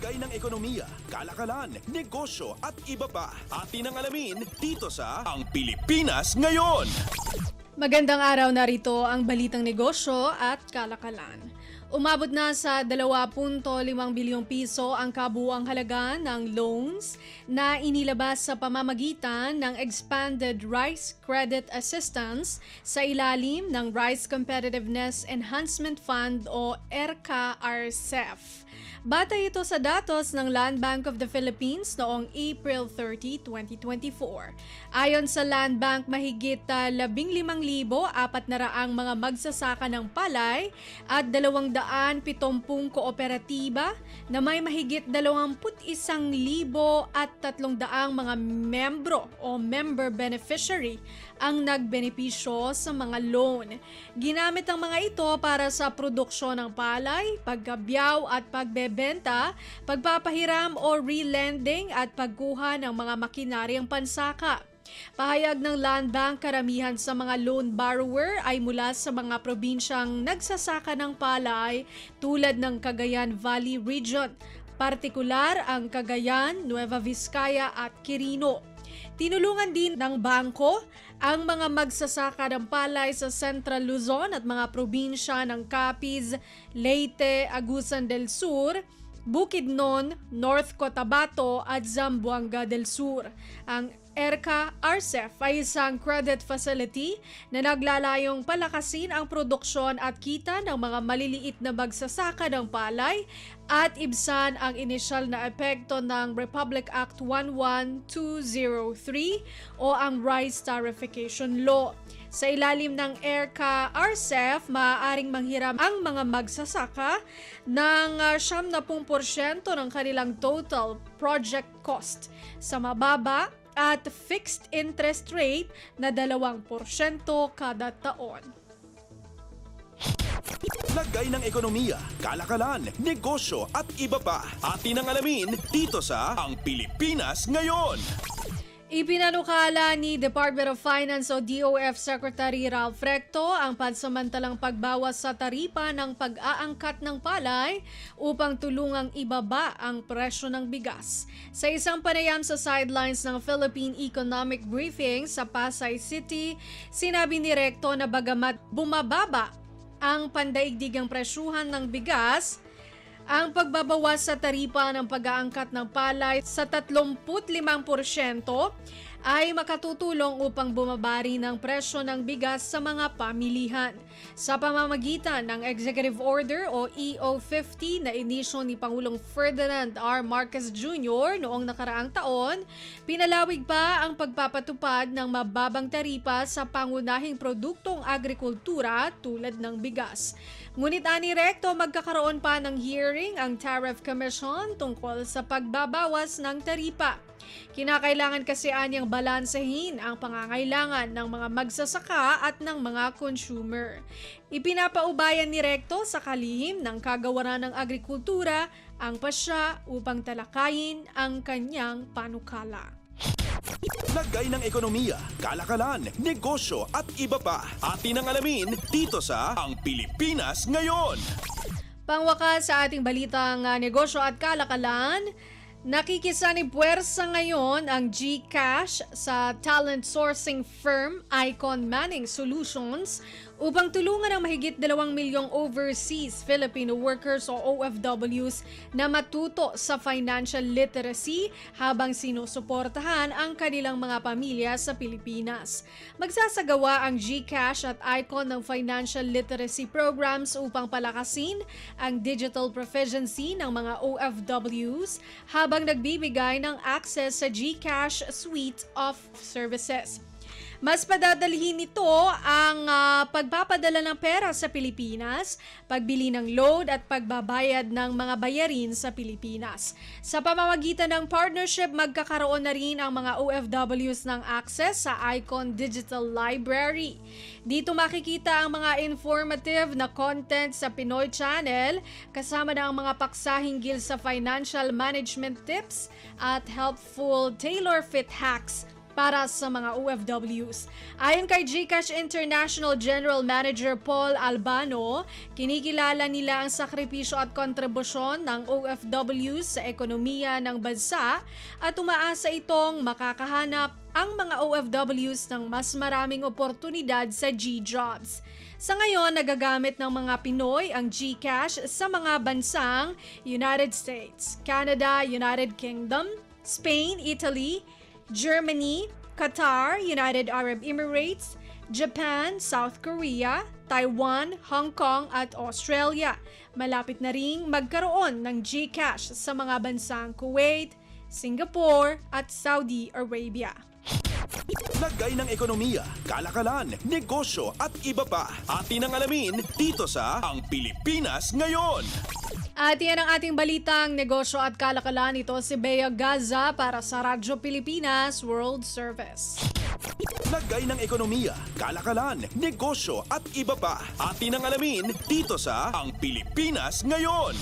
Lagay ng ekonomiya, kalakalan, negosyo at iba pa. Atin ang alamin dito sa Ang Pilipinas Ngayon. Magandang araw, narito ang balitang negosyo at kalakalan. Umabot na sa 2.5 bilyong piso ang kabuuang halaga ng loans na inilabas sa pamamagitan ng Expanded Rice Credit Assistance sa ilalim ng Rice Competitiveness Enhancement Fund o ERCA-RCEF. Batay ito sa datos ng Land Bank of the Philippines noong April 30, 2024. Ayon sa Land Bank, mahigit 15,400 mga magsasaka ng palay at 270 kooperatiba na may mahigit 21,300 mga membro o member beneficiary ang nagbenepisyo sa mga loan. Ginamit ang mga ito para sa produksyon ng palay, pagkabyaw at pagbebenta, pagpapahiram o relending at pagkuha ng mga makinaryang pansaka. Pahayag ng Land Bank, karamihan sa mga loan borrower ay mula sa mga probinsyang nagsasaka ng palay tulad ng Cagayan Valley Region, partikular ang Cagayan, Nueva Vizcaya at Quirino. Tinulungan din ng bangko ang mga magsasaka ng palay sa Central Luzon at mga probinsya ng Capiz, Leyte, Agusan del Sur, Bukidnon, North Cotabato at Zamboanga del Sur. Ang ERCA-RCEF ay isang credit facility na naglalayong palakasin ang produksyon at kita ng mga maliliit na magsasaka ng palay at ibsan ang inisyal na epekto ng Republic Act 11203 o ang Rice Tarification Law. Sa ilalim ng ERCA-RCEF, maaaring manghiram ang mga magsasaka ng 70% ng kanilang total project cost sa mababa at fixed interest rate na 2% kada taon. Lagay ng ekonomiya, kalakalan, negosyo at iba pa. Atin ang alamin dito sa Ang Pilipinas Ngayon. Ipinanukala ni Department of Finance o DOF Secretary Ralph Recto ang pansamantalang pagbawas sa taripa ng pag-aangkat ng palay upang tulungang ibaba ang presyo ng bigas. Sa isang panayam sa sidelines ng Philippine Economic Briefing sa Pasay City, sinabi ni Recto na bagamat bumababa ang pandaigdigang presyuhan ng bigas, ang pagbabawas sa taripa ng pag-aangkat ng palay sa 35% ay makatutulong upang bumabari ng presyo ng bigas sa mga pamilihan. Sa pamamagitan ng Executive Order o EO50 na inisyo ni Pangulong Ferdinand R. Marcos Jr. noong nakaraang taon, pinalawig pa ang pagpapatupad ng mababang taripa sa pangunahing produktong agrikultura tulad ng bigas. Ngunit ani Recto, magkakaroon pa ng hearing ang Tariff Commission tungkol sa pagbabawas ng taripa. Kinakailangan kasi anyang balansehin ang pangangailangan ng mga magsasaka at ng mga consumer. Ipinapaubayan ni Recto sa kalihim ng Kagawaran ng Agrikultura ang pasya upang talakayin ang kanyang panukala. Lagay ng ekonomiya, kalakalan, negosyo at iba pa. Atin ang alamin dito sa Ang Pilipinas Ngayon. Pangwakas sa ating balitang negosyo at kalakalan, nakikisanibpuwersa ngayon ang GCash sa talent sourcing firm Icon Manning Solutions upang tulungan ang mahigit 2 milyong overseas Filipino workers o OFWs na matuto sa financial literacy habang sinusuportahan ang kanilang mga pamilya sa Pilipinas. Magsasagawa ang GCash at Icon ng financial literacy programs upang palakasin ang digital proficiency ng mga OFWs habang nagbibigay ng access sa GCash suite of services. Mas padadalhin nito ang pagpapadala ng pera sa Pilipinas, pagbili ng load at pagbabayad ng mga bayarin sa Pilipinas. Sa pamamagitan ng partnership, magkakaroon na rin ang mga OFWs ng access sa Icon Digital Library. Dito makikita ang mga informative na content sa Pinoy Channel, kasama na ang mga paksa hinggil sa financial management tips at helpful tailor-fit hacks para sa mga OFWs. Ayon kay GCash International General Manager Paul Albano, kinikilala nila ang sakripisyo at kontribusyon ng OFWs sa ekonomiya ng bansa at umaasa itong makakahanap ang mga OFWs ng mas maraming oportunidad sa G-Jobs. Sa ngayon, nagagamit ng mga Pinoy ang GCash sa mga bansang United States, Canada, United Kingdom, Spain, Italy, Germany, Qatar, United Arab Emirates, Japan, South Korea, Taiwan, Hong Kong at Australia. Malapit na ring magkaroon ng GCash sa mga bansang Kuwait, Singapore at Saudi Arabia. Lagay ng ekonomiya, kalakalan, negosyo at iba pa. Atin ang alamin dito sa Ang Pilipinas Ngayon. At yan ang ating balitang negosyo at kalakalan. Ito si Bea Gaza para sa Radyo Pilipinas World Service. Lagay ng ekonomiya, kalakalan, negosyo at iba pa. Atin ang alamin dito sa Ang Pilipinas Ngayon.